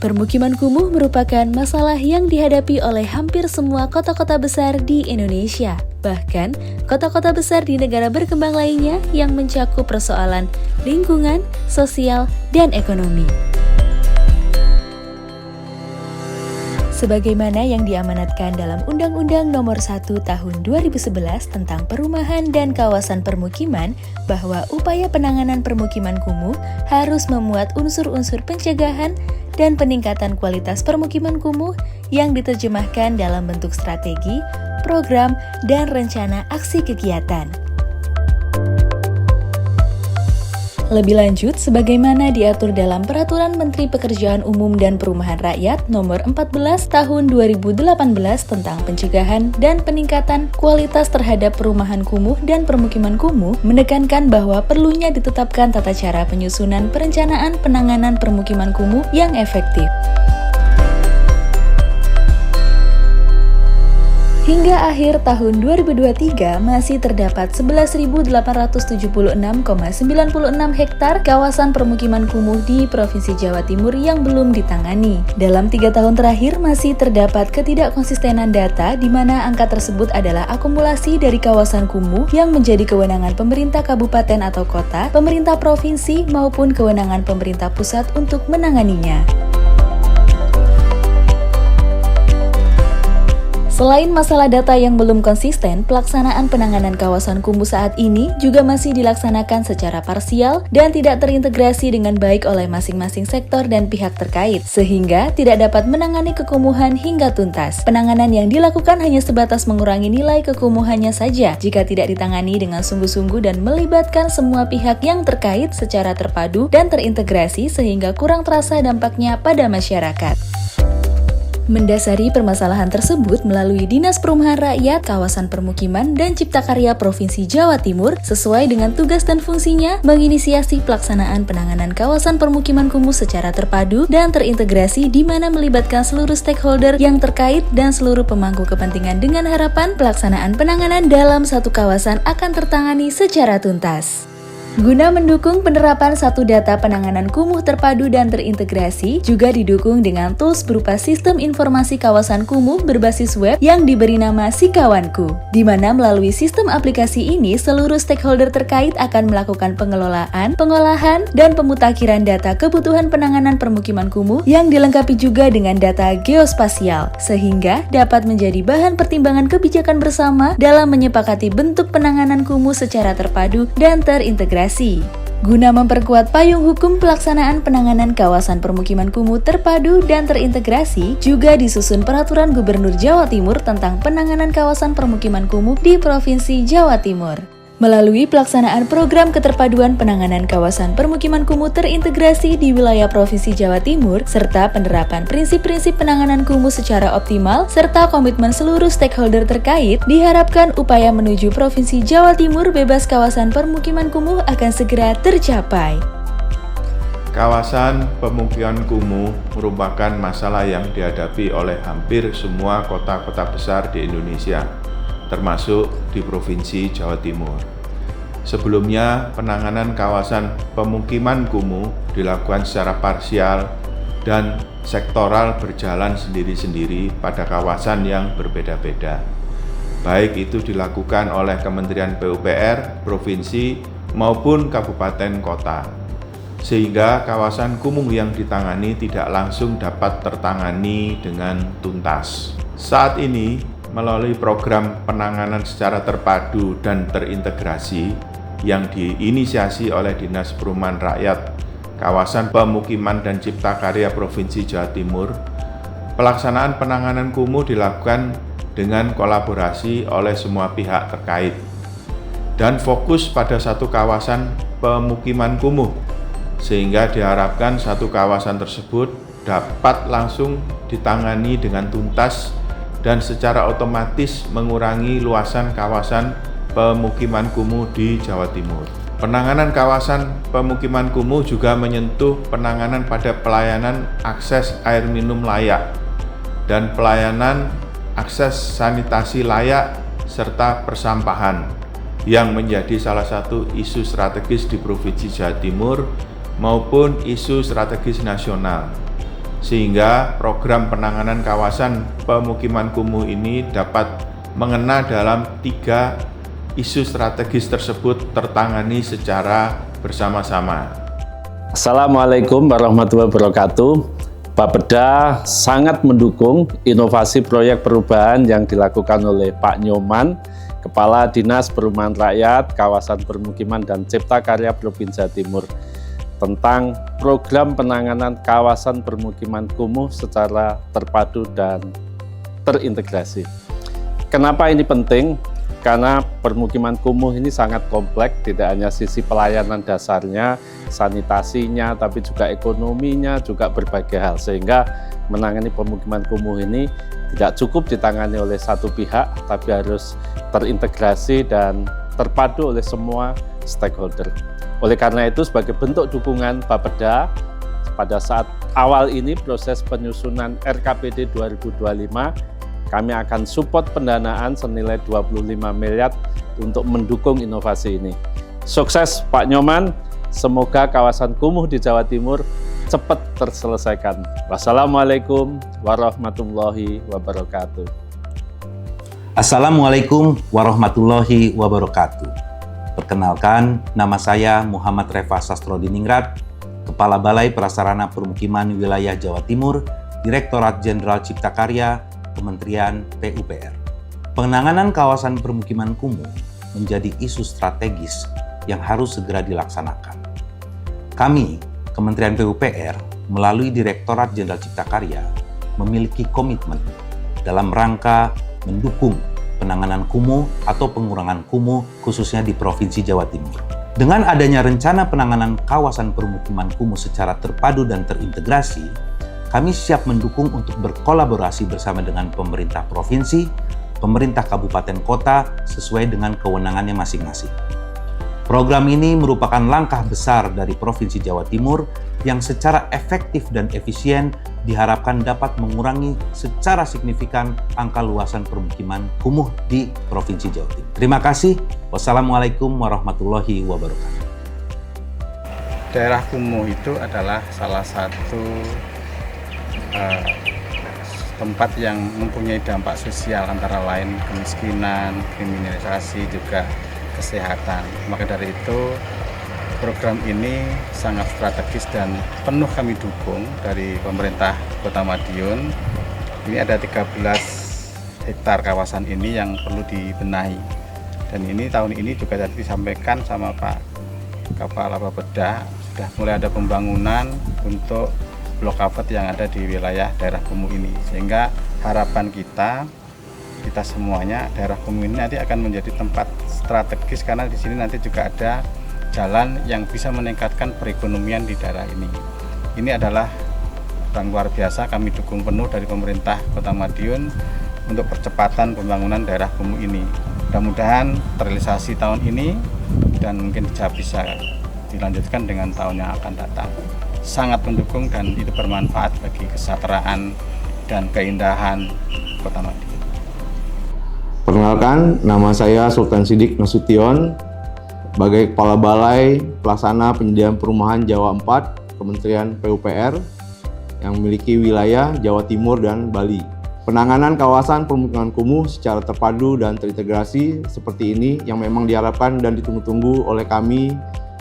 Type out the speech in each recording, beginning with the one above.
Permukiman kumuh merupakan masalah yang dihadapi oleh hampir semua kota-kota besar di Indonesia. Bahkan, kota-kota besar di negara berkembang lainnya yang mencakup persoalan lingkungan, sosial, dan ekonomi. Sebagaimana yang diamanatkan dalam Undang-Undang Nomor 1 Tahun 2011 tentang Perumahan dan Kawasan Permukiman, bahwa upaya penanganan permukiman kumuh harus memuat unsur-unsur pencegahan dan peningkatan kualitas permukiman kumuh yang diterjemahkan dalam bentuk strategi, program, dan rencana aksi kegiatan. Lebih lanjut, sebagaimana diatur dalam Peraturan Menteri Pekerjaan Umum dan Perumahan Rakyat Nomor 14 Tahun 2018 tentang pencegahan dan peningkatan kualitas terhadap perumahan kumuh dan permukiman kumuh, menekankan bahwa perlunya ditetapkan tata cara penyusunan perencanaan penanganan permukiman kumuh yang efektif. Hingga akhir tahun 2023 masih terdapat 11.876,96 hektar kawasan permukiman kumuh di Provinsi Jawa Timur yang belum ditangani. Dalam 3 tahun terakhir masih terdapat ketidakkonsistenan data di mana angka tersebut adalah akumulasi dari kawasan kumuh yang menjadi kewenangan pemerintah kabupaten atau kota, pemerintah provinsi maupun kewenangan pemerintah pusat untuk menanganinya. Selain masalah data yang belum konsisten, pelaksanaan penanganan kawasan kumuh saat ini juga masih dilaksanakan secara parsial dan tidak terintegrasi dengan baik oleh masing-masing sektor dan pihak terkait, sehingga tidak dapat menangani kekumuhan hingga tuntas. Penanganan yang dilakukan hanya sebatas mengurangi nilai kekumuhannya saja jika tidak ditangani dengan sungguh-sungguh dan melibatkan semua pihak yang terkait secara terpadu dan terintegrasi sehingga kurang terasa dampaknya pada masyarakat. Mendasari permasalahan tersebut melalui Dinas Perumahan Rakyat, Kawasan Permukiman, dan Cipta Karya Provinsi Jawa Timur sesuai dengan tugas dan fungsinya menginisiasi pelaksanaan penanganan kawasan permukiman kumuh secara terpadu dan terintegrasi di mana melibatkan seluruh stakeholder yang terkait dan seluruh pemangku kepentingan dengan harapan pelaksanaan penanganan dalam satu kawasan akan tertangani secara tuntas. Guna mendukung penerapan satu data penanganan kumuh terpadu dan terintegrasi, juga didukung dengan tools berupa sistem informasi kawasan kumuh berbasis web yang diberi nama Sikawanku, di mana melalui sistem aplikasi ini seluruh stakeholder terkait akan melakukan pengelolaan, pengolahan, dan pemutakhiran data kebutuhan penanganan permukiman kumuh yang dilengkapi juga dengan data geospasial, sehingga dapat menjadi bahan pertimbangan kebijakan bersama dalam menyepakati bentuk penanganan kumuh secara terpadu dan terintegrasi. Guna memperkuat payung hukum pelaksanaan penanganan kawasan permukiman kumuh terpadu dan terintegrasi, juga disusun Peraturan Gubernur Jawa Timur tentang penanganan kawasan permukiman kumuh di Provinsi Jawa Timur. Melalui pelaksanaan program keterpaduan penanganan kawasan permukiman kumuh terintegrasi di wilayah Provinsi Jawa Timur, serta penerapan prinsip-prinsip penanganan kumuh secara optimal, serta komitmen seluruh stakeholder terkait, diharapkan upaya menuju Provinsi Jawa Timur bebas kawasan permukiman kumuh akan segera tercapai. Kawasan pemukiman kumuh merupakan masalah yang dihadapi oleh hampir semua kota-kota besar di Indonesia, termasuk di Provinsi Jawa Timur. Sebelumnya, penanganan kawasan pemukiman kumuh dilakukan secara parsial dan sektoral berjalan sendiri-sendiri pada kawasan yang berbeda-beda. Baik itu dilakukan oleh Kementerian PUPR, provinsi, maupun kabupaten kota. Sehingga kawasan kumuh yang ditangani tidak langsung dapat tertangani dengan tuntas. Saat ini, melalui program penanganan secara terpadu dan terintegrasi yang diinisiasi oleh Dinas Perumahan Rakyat, Kawasan Pemukiman dan Cipta Karya Provinsi Jawa Timur, pelaksanaan penanganan kumuh dilakukan dengan kolaborasi oleh semua pihak terkait dan fokus pada satu kawasan pemukiman kumuh, sehingga diharapkan satu kawasan tersebut dapat langsung ditangani dengan tuntas dan secara otomatis mengurangi luasan kawasan pemukiman kumuh di Jawa Timur. Penanganan kawasan pemukiman kumuh juga menyentuh penanganan pada pelayanan akses air minum layak dan pelayanan akses sanitasi layak serta persampahan yang menjadi salah satu isu strategis di Provinsi Jawa Timur maupun isu strategis nasional. sehingga program penanganan kawasan pemukiman kumuh ini dapat mengena dalam 3 isu strategis tersebut tertangani secara bersama-sama. Assalamualaikum warahmatullahi wabarakatuh. Bapeda sangat mendukung inovasi proyek perubahan yang dilakukan oleh Pak Nyoman, Kepala Dinas Perumahan Rakyat, Kawasan Permukiman dan Cipta Karya Provinsi Jawa Timur tentang program penanganan kawasan permukiman kumuh secara terpadu dan terintegrasi. Kenapa ini penting? Karena permukiman kumuh ini sangat kompleks, tidak hanya sisi pelayanan dasarnya, sanitasinya, tapi juga ekonominya, juga berbagai hal. Sehingga menangani pemukiman kumuh ini tidak cukup ditangani oleh satu pihak, tapi harus terintegrasi dan terpadu oleh semua stakeholder. Oleh karena itu, sebagai bentuk dukungan Bapeda, pada saat awal ini proses penyusunan RKPD 2025, kami akan support pendanaan senilai 25 miliar untuk mendukung inovasi ini. Sukses Pak Nyoman, semoga kawasan kumuh di Jawa Timur cepat terselesaikan. Wassalamualaikum warahmatullahi wabarakatuh. Assalamualaikum warahmatullahi wabarakatuh. Perkenalkan, nama saya Muhammad Reva Sastrodiningrat, Kepala Balai Prasarana Permukiman Wilayah Jawa Timur, Direktorat Jenderal Cipta Karya, Kementerian PUPR. Penanganan kawasan permukiman kumuh menjadi isu strategis yang harus segera dilaksanakan. Kami, Kementerian PUPR, melalui Direktorat Jenderal Cipta Karya, memiliki komitmen dalam rangka mendukung penanganan kumuh atau pengurangan kumuh khususnya di Provinsi Jawa Timur. Dengan adanya rencana penanganan kawasan permukiman kumuh secara terpadu dan terintegrasi, kami siap mendukung untuk berkolaborasi bersama dengan pemerintah provinsi, pemerintah kabupaten kota sesuai dengan kewenangannya masing-masing. Program ini merupakan langkah besar dari Provinsi Jawa Timur yang secara efektif dan efisien diharapkan dapat mengurangi secara signifikan angka luasan permukiman kumuh di Provinsi Jawa Timur. Terima kasih. Wassalamualaikum warahmatullahi wabarakatuh. Daerah kumuh itu adalah salah satu tempat yang mempunyai dampak sosial antara lain kemiskinan, kriminalisasi, juga kesehatan. Maka dari itu program ini sangat strategis dan penuh kami dukung dari pemerintah Kota Madiun. Ini ada 13 hektar kawasan ini yang perlu dibenahi. Dan ini tahun ini juga tadi disampaikan sama Pak Kepala Bapeda, sudah mulai ada pembangunan untuk blok kavet yang ada di wilayah daerah kumuh ini, sehingga harapan kita semuanya daerah kumuh ini nanti akan menjadi tempat strategis karena di sini nanti juga ada jalan yang bisa meningkatkan perekonomian di daerah ini. Ini adalah yang luar biasa, kami dukung penuh dari pemerintah Kota Madiun untuk percepatan pembangunan daerah kumuh ini. Mudah-mudahan terrealisasi tahun ini dan mungkin bisa dilanjutkan dengan tahun yang akan datang. Sangat mendukung dan itu bermanfaat bagi kesejahteraan dan keindahan Kota Madiun. Perkenalkan, nama saya Sultan Sidik Nasution, sebagai Kepala Balai Pelaksana Penyediaan Perumahan Jawa 4, Kementerian PUPR, yang memiliki wilayah Jawa Timur dan Bali. Penanganan kawasan permukiman kumuh secara terpadu dan terintegrasi seperti ini yang memang diharapkan dan ditunggu-tunggu oleh kami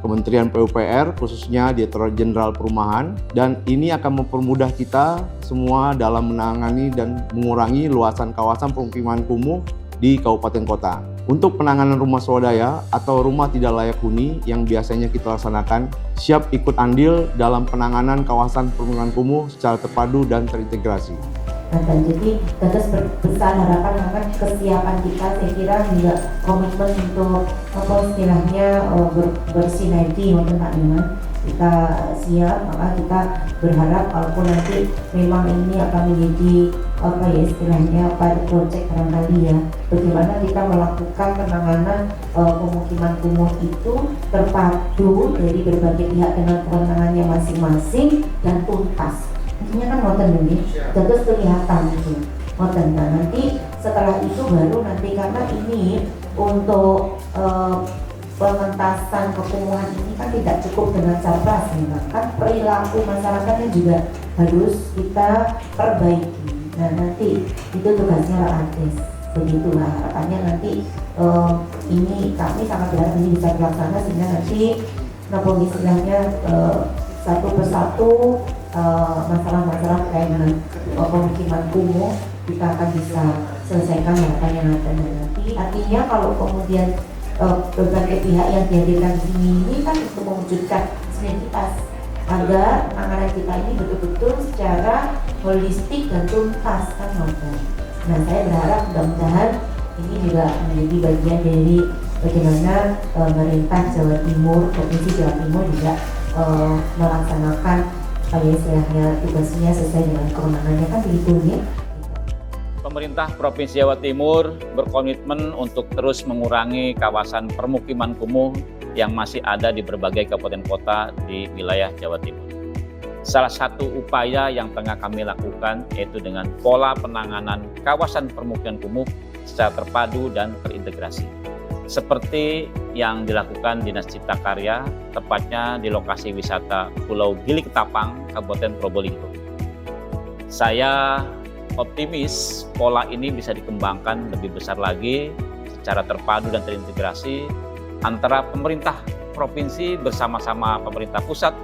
Kementerian PUPR, khususnya Direktorat Jenderal Perumahan, dan ini akan mempermudah kita semua dalam menangani dan mengurangi luasan kawasan permukiman kumuh di kabupaten kota. Untuk penanganan rumah swadaya atau rumah tidak layak huni yang biasanya kita laksanakan, siap ikut andil dalam penanganan kawasan permukiman kumuh secara terpadu dan terintegrasi. Dan jadi tegas besar harapan akan kesiapan kita, saya kira juga komitmen untuk istilahnya bersinergi untuk Pak Nyoman. Kita siap, maka kita berharap kalaupun nanti memang ini akan menjadi istilahnya pilot project barangkali ya, bagaimana kita melakukan penanganan pemukiman kumuh itu terpadu dari berbagai pihak dengan kewenangannya masing-masing dan tuntas. Intinya kan ngoten ini, terus kelihatan itu ngoten. Nah nanti setelah itu baru nanti karena ini untuk pementasan kekumuhan ini kan tidak cukup dengan capras nih, kan perilaku masyarakatnya juga harus kita perbaiki. Nah nanti itu tugasnya Rakades, begitulah harapannya nanti. Ini kami sangat berharap ini bisa terlaksana sehingga nanti istilahnya satu persatu masalah-masalah terkait dengan pemukiman kumuh kita akan bisa selesaikan harapannya nanti. Artinya kalau kemudian berbagai pihak yang dihadirkan di sini ini kan untuk mewujudkan sinergitas agar penanganan kita ini betul-betul secara holistik dan tuntas kan Mas. Nah saya berharap mudah-mudahan ini juga menjadi bagian dari bagaimana pemerintah Jawa Timur, Provinsi Jawa Timur juga melaksanakan istilahnya tugasnya sesuai dengan kewenangannya kan begitu ya. Pemerintah Provinsi Jawa Timur berkomitmen untuk terus mengurangi kawasan permukiman kumuh yang masih ada di berbagai kabupaten kota di wilayah Jawa Timur. Salah satu upaya yang tengah kami lakukan yaitu dengan pola penanganan kawasan permukiman kumuh secara terpadu dan terintegrasi. Seperti yang dilakukan Dinas Cipta Karya, tepatnya di lokasi wisata Pulau Gili Ketapang, Kabupaten Probolinggo. Saya optimis pola ini bisa dikembangkan lebih besar lagi secara terpadu dan terintegrasi antara pemerintah provinsi bersama-sama pemerintah pusat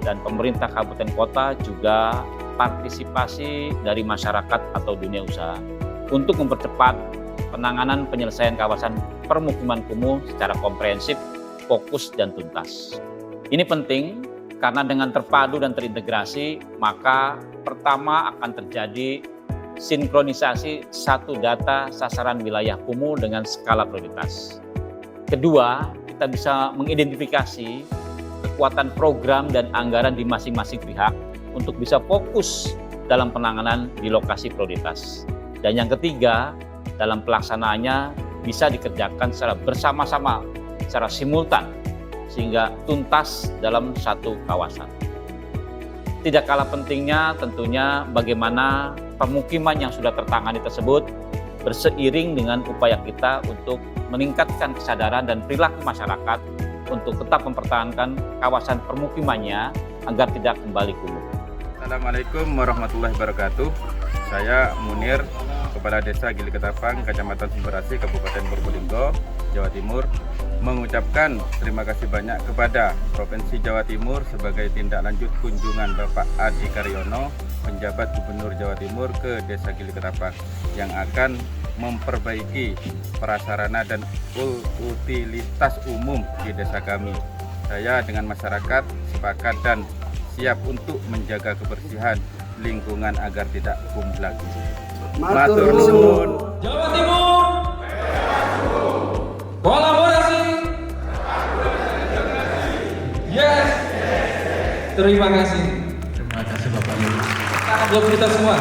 dan pemerintah kabupaten kota, juga partisipasi dari masyarakat atau dunia usaha untuk mempercepat penanganan penyelesaian kawasan permukiman kumuh secara komprehensif, fokus, dan tuntas. Ini penting karena dengan terpadu dan terintegrasi, maka pertama akan terjadi sinkronisasi satu data sasaran wilayah kumuh dengan skala prioritas. Kedua, kita bisa mengidentifikasi kekuatan program dan anggaran di masing-masing pihak untuk bisa fokus dalam penanganan di lokasi prioritas. Dan yang ketiga, dalam pelaksanaannya bisa dikerjakan secara bersama-sama, secara simultan, sehingga tuntas dalam satu kawasan. Tidak kalah pentingnya tentunya bagaimana pemukiman yang sudah tertangani tersebut berseiring dengan upaya kita untuk meningkatkan kesadaran dan perilaku masyarakat untuk tetap mempertahankan kawasan permukimannya agar tidak kembali kumuh. Assalamualaikum warahmatullahi wabarakatuh. Saya Munir, Kepala Desa Gili Ketapang, Kecamatan Sumberasi, Kabupaten Probolinggo, Jawa Timur, mengucapkan terima kasih banyak kepada Provinsi Jawa Timur sebagai tindak lanjut kunjungan Bapak Adi Karyono, penjabat Gubernur Jawa Timur ke Desa Gili Ketapang yang akan memperbaiki prasarana dan utilitas umum di desa kami. Saya dengan masyarakat sepakat dan siap untuk menjaga kebersihan lingkungan agar tidak kumuh lagi. Matur nuwun. Jawa Timur, kolaborasi. Yes. Terima kasih. Terima kasih Bapak Ibu. Salam buat kita semua.